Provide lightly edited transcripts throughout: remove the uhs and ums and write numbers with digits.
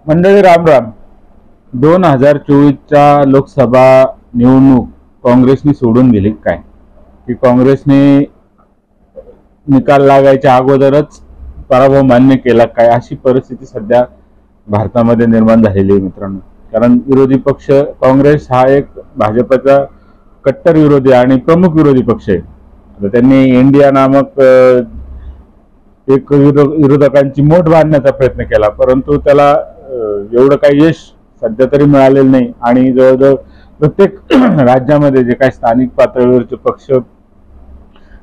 मंडळी राम राम. 2024च्या लोकसभा निवडणूक काँग्रेसने सोडून दिली काय, की काँग्रेसने निकाल लागायच्या अगोदरच पराभव मान्य केला काय, अशी परिस्थिती सध्या भारतामध्ये निर्माण झालेली आहे मित्रांनो. कारण विरोधी पक्ष काँग्रेस हा एक भाजपचा कट्टर विरोधी आणि प्रमुख विरोधी पक्ष आहे. आता त्यांनी इंडिया नामक एक विरोधकांची मोठ बांधण्याचा प्रयत्न केला, परंतु त्याला एवढं काही यश सध्या तरी मिळालेलं नाही. आणि जवळजवळ प्रत्येक राज्यामध्ये जे काही स्थानिक पातळीवरचे पक्ष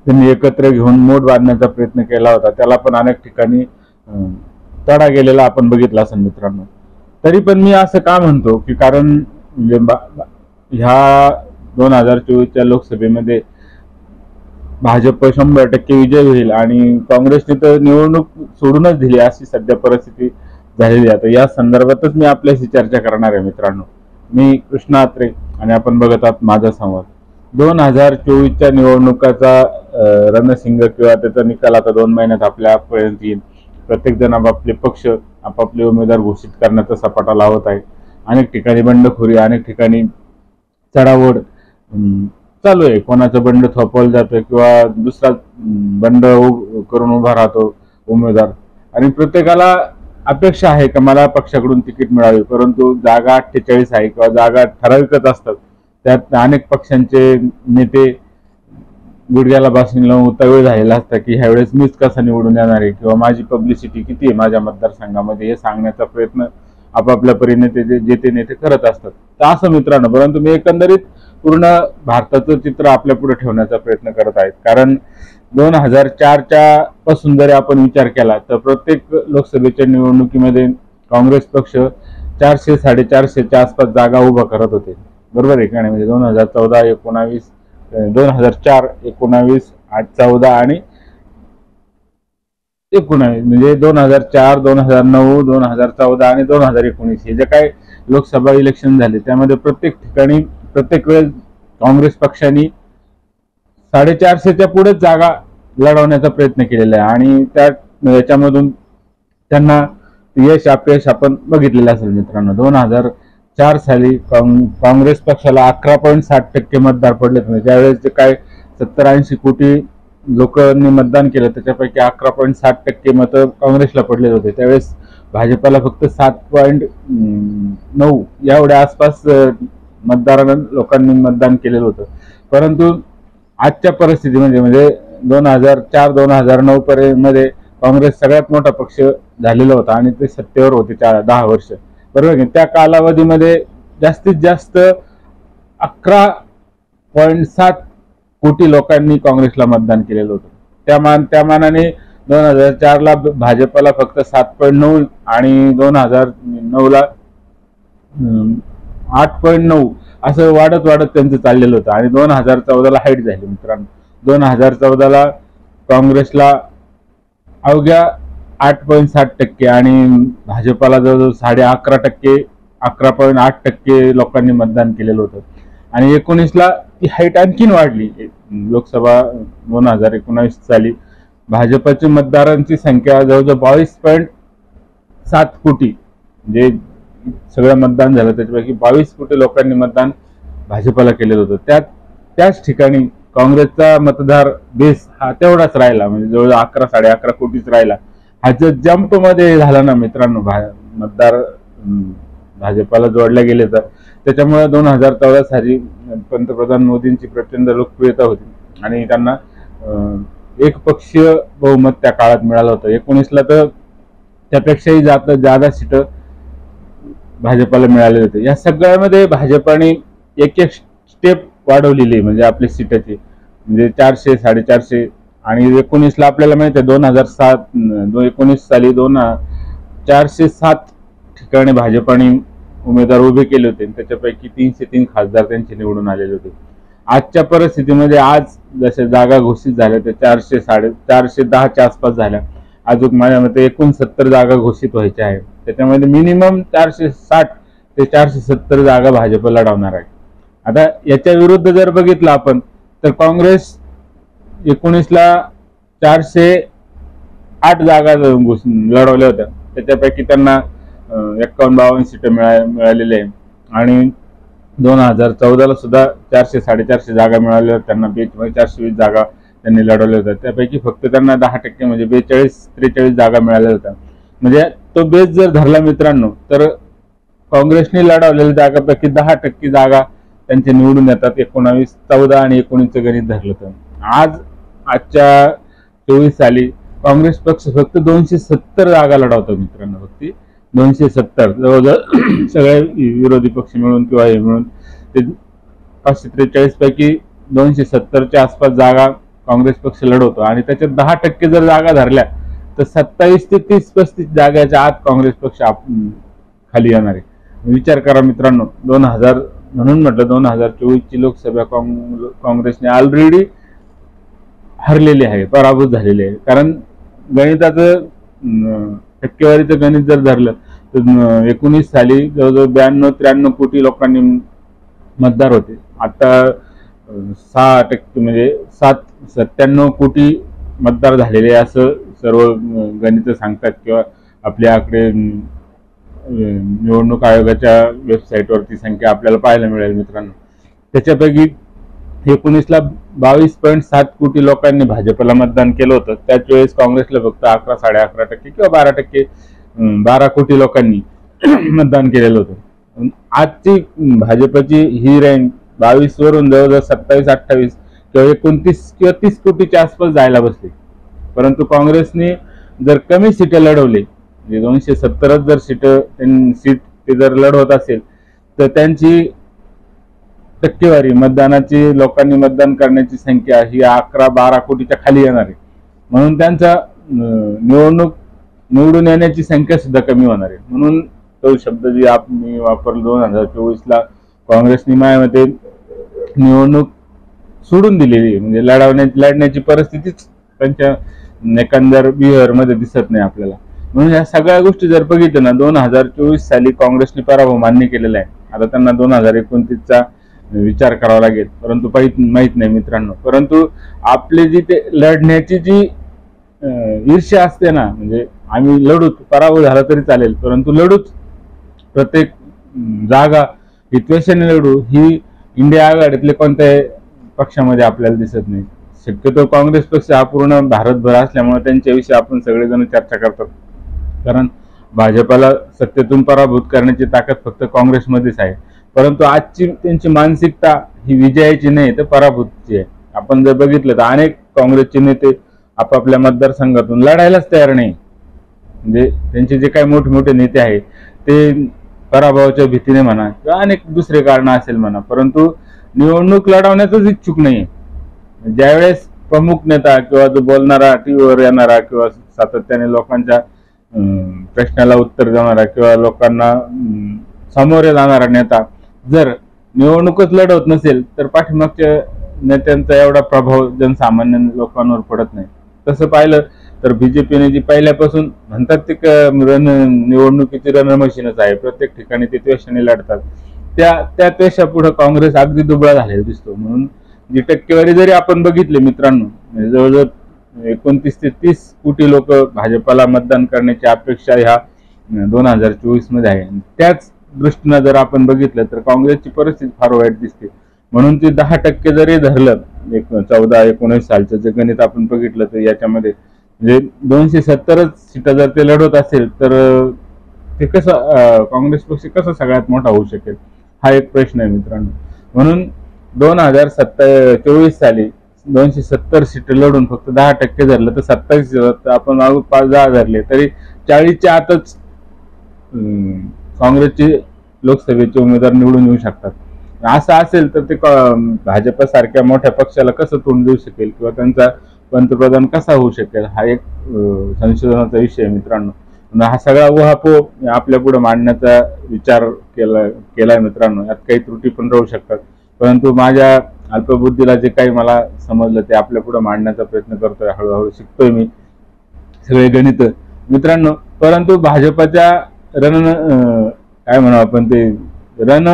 त्यांनी एकत्र घेऊन मोठ बांधण्याचा प्रयत्न केला होता, त्याला पण अनेक ठिकाणी तडा गेलेला आपण बघितला असेल मित्रांनो. तरी पण मी असं का म्हणतो, की कारण म्हणजे ह्या 2024च्या लोकसभेमध्ये भाजप 100% विजय होईल आणि काँग्रेसने तर निवडणूक सोडूनच दिली, अशी सध्या परिस्थिती झालेली. आता या संदर्भातच मी आपल्याशी चर्चा करणार आहे मित्रांनो. मी कृष्णा अत्रे आणि आपण बघत आहात माझा संवाद. 2024च्या निवडणुकाचा रणसिंग किंवा त्याचा निकाल आता 2 महिन्यात आपल्यापर्यंत येईल. प्रत्येक जण आपापले पक्ष आपापले उमेदवार घोषित करण्याचा सपाटा लावत आहे. अनेक ठिकाणी बंडखोरी, अनेक ठिकाणी चढाओढ चालू आहे. कोणाचं बंड थोपवलं जातं किंवा दुसरा बंड करून उभा राहतो उमेदवार. आणि प्रत्येकाला अपेक्षा आहे की मला पक्षाकडून तिकीट मिळावे, परंतु जागा 48 आहे किंवा जागा ठराविकच असतात. त्यात अनेक पक्षांचे नेते गुडघ्याला बाशिंग लावून उतावीळ झालेला असतात की ह्यावेळेस मीच कसा निवडून येणार आहे किंवा माझी पब्लिसिटी किती आहे माझ्या मतदारसंघामध्ये, हे सांगण्याचा प्रयत्न आपापल्या परीने ते नेते करत असतात. तर असं मित्रांनो, परंतु मी एकंदरीत पूर्ण भारताचं चित्र आपल्या पुढे ठेवण्याचा प्रयत्न करत आहेत. कारण 2004च्या पासून जरी आपण विचार केला तर प्रत्येक लोकसभेच्या निवडणुकीमध्ये काँग्रेस पक्ष 400-450च्या आसपास जागा उभा करत होते, बरोबर आहे का नाही. म्हणजे 2014, 19, 2004, 19, 14 आणि 19, म्हणजे 2004, 2009, 2014 आणि 2019 हे जे काही लोकसभा इलेक्शन झाले त्यामध्ये प्रत्येक ठिकाणी प्रत्येक वेळेस काँग्रेस पक्षाने 450च्या पुढेच जागा लढवण्याचा प्रयत्न केलेला आहे. आणि याच्यामधून त्यांना यश अपयश आपण बघितलेलं असेल मित्रांनो. 2004 साली काँग्रेस पक्षाला 11.60% मतदार पडले. ज्यावेळेस जे काय 70-80 कोटी लोकांनी मतदान केलं त्याच्यापैकी 11.60% मतं काँग्रेसला पडले होते. त्यावेळेस भाजपाला फक्त 7.9 एवढ्या आसपास लोकांनी मतदान केलेलं होतं. परंतु आजच्या परिस्थितीमध्ये म्हणजे 2004-2009 पर्यंत काँग्रेस सगळ्यात मोठा पक्ष झालेला होता आणि ते सत्तेवर होते 10 वर्ष, बरोबर. त्या कालावधीमध्ये जास्तीत जास्त 11.7 कोटी लोकांनी काँग्रेसला मतदान केलेलं होतं. त्या मानाने 2004ला भाजपला फक्त 7.9 आणि 2009ला 8.9 असं वाढत त्यांचं चाललेलं होतं. आणि 2014ला हाईट झाली मित्रांनो. 2014ला काँग्रेसला अवघ्या 8.7% आणि भाजपाला जवळजवळ 11.5%, 11.8% लोकांनी मतदान केलेलं होतं. आणि 19ला ती हाईट आणखीन वाढली. लोकसभा 2019 साली भाजपाची मतदारांची संख्या जवळजवळ 22.7 कोटी, म्हणजे सगळं मतदान झालं त्याच्यापैकी 22 कोटी लोकांनी मतदान भाजपाला केलेलं होतं. त्याच ठिकाणी काँग्रेसचा मतदार बेस हा तेवढाच राहिला, म्हणजे जवळ 11-11.5 कोटीच राहिला. हा जर जम्प मध्ये झाला ना मित्रांनो, मतदार भाजपाला जोडले गेले तर त्याच्यामुळे 2014 साली पंतप्रधान मोदींची प्रचंड लोकप्रियता होती आणि त्यांना एकपक्षीय बहुमत त्या काळात मिळालं होतं. 19ला तर त्यापेक्षाही जादा सीट भाजपाला मिळाले होते. या सगळ्यामध्ये भाजपाने एक स्टेप वाढवलेली, म्हणजे आपली सीटाची, म्हणजे 400, 450. आणि 19ला आपल्याला माहिती आहे 2019 साली 407 ठिकाणी भाजपाने उमेदवार उभे केले होते. त्याच्यापैकी 303 खासदार त्यांचे निवडून आलेले होते. आजच्या परिस्थितीमध्ये आज जसे जागा घोषित झाल्या त्या 410च्या आसपास झाल्या. अजून माझ्या मते 69 जागा घोषित व्हायच्या आहेत. त्याच्यामध्ये मिनिमम 460 ते 470 जागा भाजप लढवणार आहे. आता याच्या विरुद्ध जर बघितलं आपण तर काँग्रेस 19ला 408 जागा लढवल्या होत्या. त्याच्यापैकी त्यांना 51-52 सीटं मिळालेले आहे आणि 2014ला सुद्धा 400-450 जागा मिळाल्या त्यांना. 420 जागा त्यांनी लढवल्या होत्या, त्यापैकी फक्त त्यांना 10% म्हणजे 42-43 जागा मिळाल्या होत्या. म्हणजे तो बेस जर धरला मित्रांनो, तर काँग्रेसने लढवलेल्या जागापैकी 10% जागा त्यांचे निवडून येतात. 19, 14 आणि 19चं गणित धरलं तर आजच्या 24 साली काँग्रेस पक्ष फक्त 270 जागा लढवतो मित्रांनो. फक्त 270, जवळजवळ सगळे विरोधी पक्ष मिळून किंवा हे मिळून ते 543 पैकी 270च्या आसपास जागा काँग्रेस पक्ष लढवतो आणि त्याच्यात 10% जर जागा धरल्या तर 27 ते 30-35 जागाच्या आत काँग्रेस पक्ष खाली येणार आहे. विचार करा मित्रांनो, 2000 म्हणून म्हटलं 2024 ची लोकसभा काँग्रेसने ऑलरेडी हरलेली आहे, पराभूत झालेली आहे. कारण गणिताचं टक्केवारीचं गणित जर धरलं तर 19 साली जवळजवळ 92-93 कोटी लोकांनी मतदार होते. आता 6% म्हणजे 97 कोटी मतदार झालेले असं सर्व गणित सांगतात किंवा आपल्या आकडे निवडणूक आयोगाच्या वेबसाईटवरती संख्या आपल्याला पाहायला मिळेल मित्रांनो. त्याच्यापैकी 19ला 22.7 कोटी लोकांनी भाजपला मतदान केलं होतं. त्याच वेळेस काँग्रेसला फक्त 11-11.5% किंवा 12%, 12 कोटी लोकांनी मतदान केलेलं होतं. आजची भाजपची ही रँक 22 वरून जवळजवळ 27-28 किंवा 29 किंवा 30 कोटीच्या आसपास जायला बसली. परंतु काँग्रेसने जर कमी सीटं लढवली, म्हणजे 270 जर सीट ते जर लढवत असेल तर त्यांची टक्केवारी मतदानाची, लोकांनी मतदान करण्याची संख्या ही 11-12 कोटीच्या खाली येणार आहे. म्हणून त्यांचा निवडून येण्याची संख्या सुद्धा कमी होणार आहे. म्हणून तो शब्द जी मी वापरला 2024ला काँग्रेसने माझ्यामध्ये निवडणूक सोडून दिलेली आहे. म्हणजे लढण्याची परिस्थितीच त्यांच्या एकंदर बिहेवियरमध्ये दिसत नाही आपल्याला. म्हणून ह्या सगळ्या गोष्टी जर बघितल्या ना, 2024 साली काँग्रेसने पराभव मान्य केलेला आहे. आता त्यांना 2029चा विचार करावा लागेल, परंतु माहीत नाही मित्रांनो. परंतु आपली जी ते लढण्याची जी ईर्ष्या असते ना, म्हणजे आम्ही लढूच, पराभव झाला तरी चालेल परंतु लढूच, प्रत्येक जागा ही त्वेषाने लढू, ही इंडिया आघाडीतले कोणत्याही पक्षामध्ये आपल्याला दिसत नाही. शक्यतो काँग्रेस पक्ष हा पूर्ण भारतभर असल्यामुळे त्यांच्याविषयी आपण सगळेजण चर्चा करतात. कारण भाजपाला सत्तेतून पराभूत करण्याची ताकद फक्त काँग्रेसमध्येच आहे. परंतु आजची त्यांची मानसिकता ही विजयाची नाही तर पराभूतची आहे. आपण जर बघितलं तर अनेक काँग्रेसचे नेते आपापल्या मतदारसंघातून लढायलाच तयार नाही. म्हणजे त्यांचे जे काही मोठे नेते आहेत ते पराभवाच्या भीतीने म्हणा किंवा अनेक दुसरे कारण असेल म्हणा, परंतु निवडणूक लढवण्याचाच इच्छुक नाही. ज्यावेळेस प्रमुख नेता किंवा जो बोलणारा, टीव्हीवर येणारा किंवा सातत्याने लोकांच्या प्रश्नाला उत्तर देणारा किंवा लोकांना सामोरे जाणारा नेता जर निवडणूकच लढवत नसेल तर पाठीमागच्या नेत्यांचा एवढा प्रभाव जनसामान्य लोकांवर पडत नाही. तसं पाहिलं तर बीजेपीने जी पहिल्यापासून म्हणतात ते निवडणुकीची रणमशीनच आहे, प्रत्येक ठिकाणी ते त्वेषाने लढतात. त्या त्वेषापुढे काँग्रेस अगदी दुबळा झालेला दिसतो. म्हणून जी टक्केवारी जरी आपण बघितली मित्रांनो, जवळजवळ 29 ते 30 कोटी लोक भाजपाला मतदान करण्याची अपेक्षा ह्या 2024 मध्ये आहे. त्याच दृष्टीनं जर आपण बघितलं तर काँग्रेसची परिस्थिती फार वाईट दिसते. म्हणून ते 10% जरी धरलं 14-19 सालचं जे गणित आपण बघितलं तर याच्यामध्ये म्हणजे 270 सीटा जर ते लढवत असेल तर ते कसं काँग्रेस पक्ष कसा सगळ्यात मोठा होऊ शकेल, हा एक प्रश्न आहे मित्रांनो. म्हणून 2024 साली 270 सीट लढून फक्त 10% धरलं तर 27 आपण 5-10 धरले तरी 40च्या आतच काँग्रेसचे लोकसभेचे उमेदवार निवडून येऊ शकतात. असं असेल तर ते भाजपसारख्या मोठ्या पक्षाला कसं तोंड देऊ शकेल किंवा त्यांचा पंतप्रधान कसा होऊ शकेल, हा एक संशोधनाचा विषय आहे मित्रांनो. हा सगळा उहापोह आपल्या पुढे मांडण्याचा विचार केलाय मित्रांनो. यात काही त्रुटी पण राहू शकतात, परंतु माझ्या अल्पबुद्धीला जे काही मला समजलं ते आपल्या पुढे मांडण्याचा प्रयत्न करतोय. हळूहळू शिकतोय मी सगळे गणित मित्रांनो. परंतु भाजपाच्या काय म्हणू आपण ते रण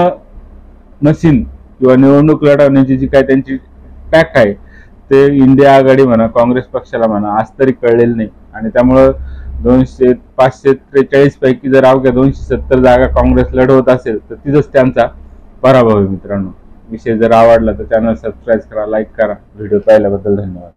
मशीन किंवा निवडणूक लढवण्याची जी काय त्यांची टॅक्ट आहे ते इंडिया आघाडी म्हणा, काँग्रेस पक्षाला म्हणा आज तरी कळलेलं नाही. आणि त्यामुळं 543 पैकी जर अवघ्या 270 जागा काँग्रेस लढवत असेल तर तिथंच त्यांचा पराभव आहे मित्रांनो. विषय जर आवडला तर चॅनल सबस्क्राईब करा, लाईक करा. व्हिडिओ पाहिल्याबद्दल धन्यवाद.